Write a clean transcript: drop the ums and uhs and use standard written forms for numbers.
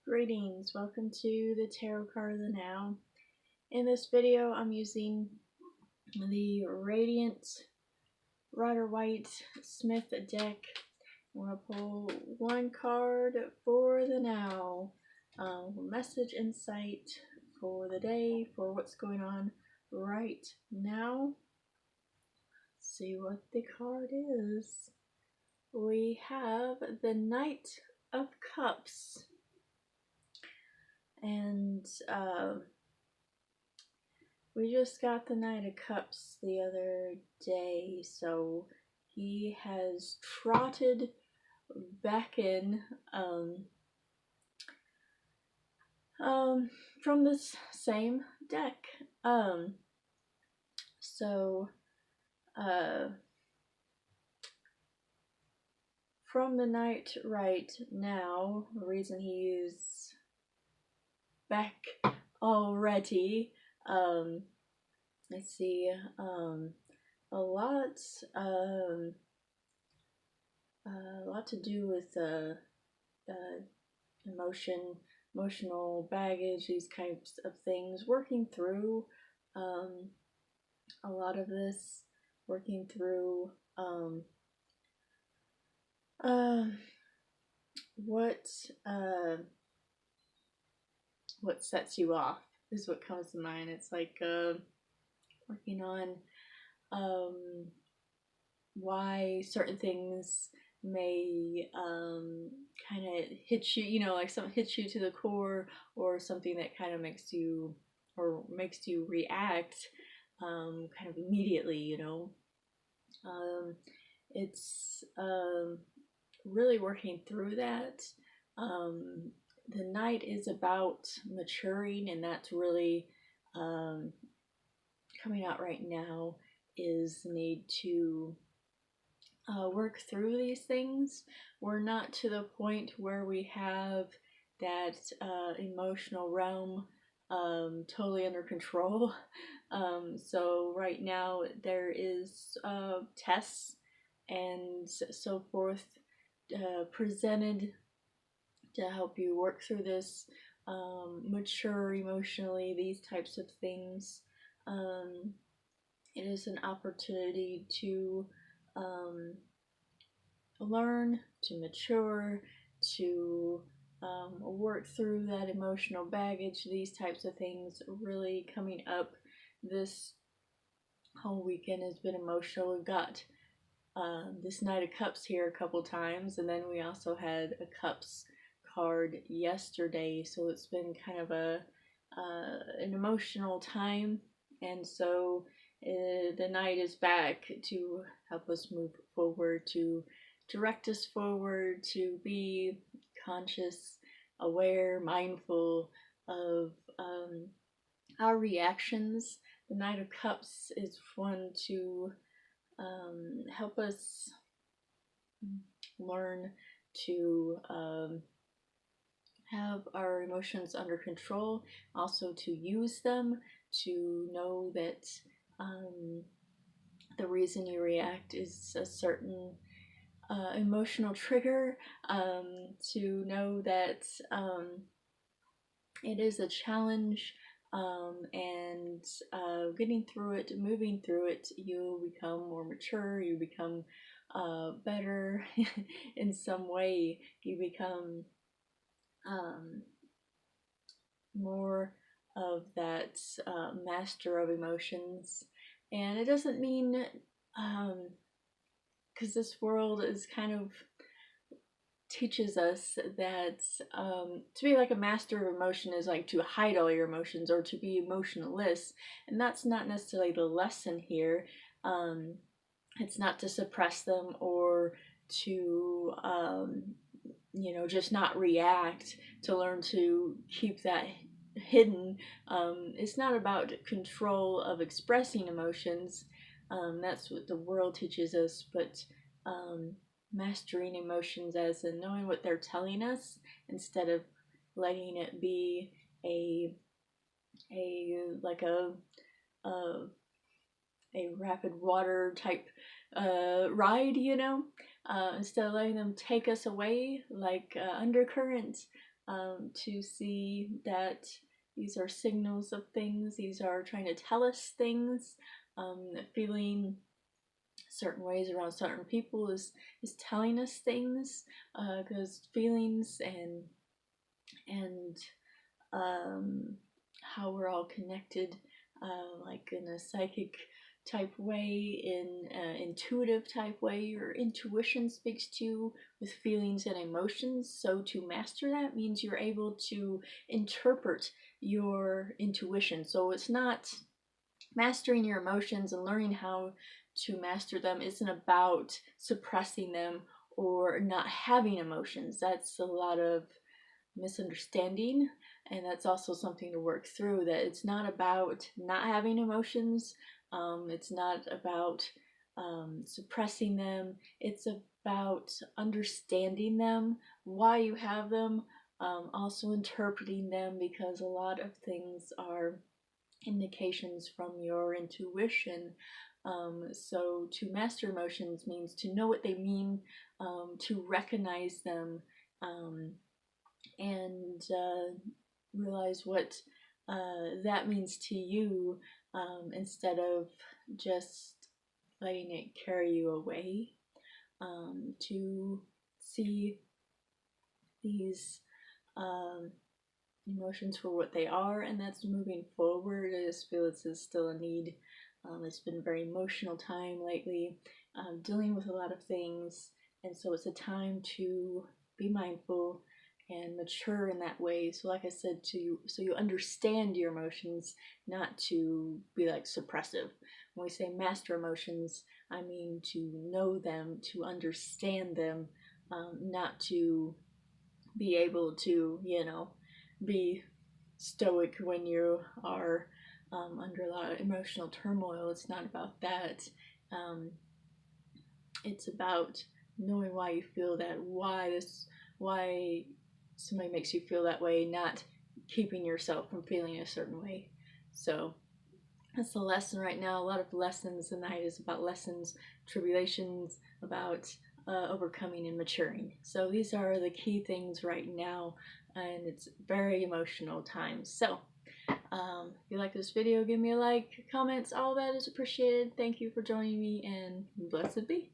Greetings, welcome to the Tarot Card of the Now. In this video, I'm using the Radiant Rider-Waite Smith deck. I'm going to pull one card for the now. Message insight for the day, for what's going on right now. See what the card is. We have the Knight of Cups. And we just got the Knight of Cups the other day, so he has trotted back in from this same deck. From the Knight right now, the reason he is back already, let's see, a lot to do with emotional baggage, these types of things, working through a lot of this, working through what sets you off is what comes to mind. It's like working on why certain things may kind of hit you, like something hits you to the core, or something that kind of makes you react kind of immediately, it's really working through that. The Knight is about maturing, and that's really coming out right now, is the need to work through these things. We're not to the point where we have that emotional realm totally under control. So right now there is tests and so forth presented to help you work through this, mature emotionally, these types of things. It is an opportunity to learn, to mature, to work through that emotional baggage, these types of things really coming up. This whole weekend has been emotional. We've got this Knight of Cups here a couple times, and then we also had a Cups card yesterday, so it's been kind of an emotional time. And so the Knight is back to help us move forward, to direct us forward, to be conscious, aware, mindful of our reactions. The Knight of Cups is one to help us learn to have our emotions under control, also to use them, to know that the reason you react is a certain emotional trigger, to know that it is a challenge, and getting through it, moving through it, you become more mature, you become better in some way, you become more of that master of emotions. And it doesn't mean, because this world is kind of teaches us that to be like a master of emotion is like to hide all your emotions or to be emotionless, and that's not necessarily the lesson here. It's not to suppress them or to just not react, to learn to keep that hidden. It's not about control of expressing emotions. That's what the world teaches us, but mastering emotions as in knowing what they're telling us instead of letting it be a rapid water type ride, instead of letting them take us away like undercurrent. to see that these are signals of things. These are trying to tell us things. Feeling certain ways around certain people is telling us things, because feelings and how we're all connected, like in a psychic type way, in an intuitive type way. Your intuition speaks to you with feelings and emotions. So to master that means you're able to interpret your intuition. So it's not mastering your emotions and learning how to master them isn't about suppressing them or not having emotions. That's a lot of misunderstanding, and that's also something to work through, that it's not about not having emotions. It's not about suppressing them. It's about understanding them, why you have them, also interpreting them, because a lot of things are indications from your intuition. So to master emotions means to know what they mean, to recognize them, and realize what that means to you, instead of just letting it carry you away. To see these emotions for what they are, and that's moving forward. I just feel this is still a need. It's been a very emotional time lately, dealing with a lot of things, and so it's a time to be mindful and mature in that way. So like I said, so you understand your emotions, not to be like suppressive. When we say master emotions, I mean to know them, to understand them, not to be able to, be stoic when you are under a lot of emotional turmoil. It's not about that. Um, it's about knowing why you feel that, why somebody makes you feel that way, not keeping yourself from feeling a certain way. So that's the lesson right now. A lot of lessons tonight is about lessons, tribulations, about overcoming and maturing. So these are the key things right now, and it's very emotional time. So if you like this video, give me a like, comments, all that is appreciated. Thank you for joining me, and blessed be.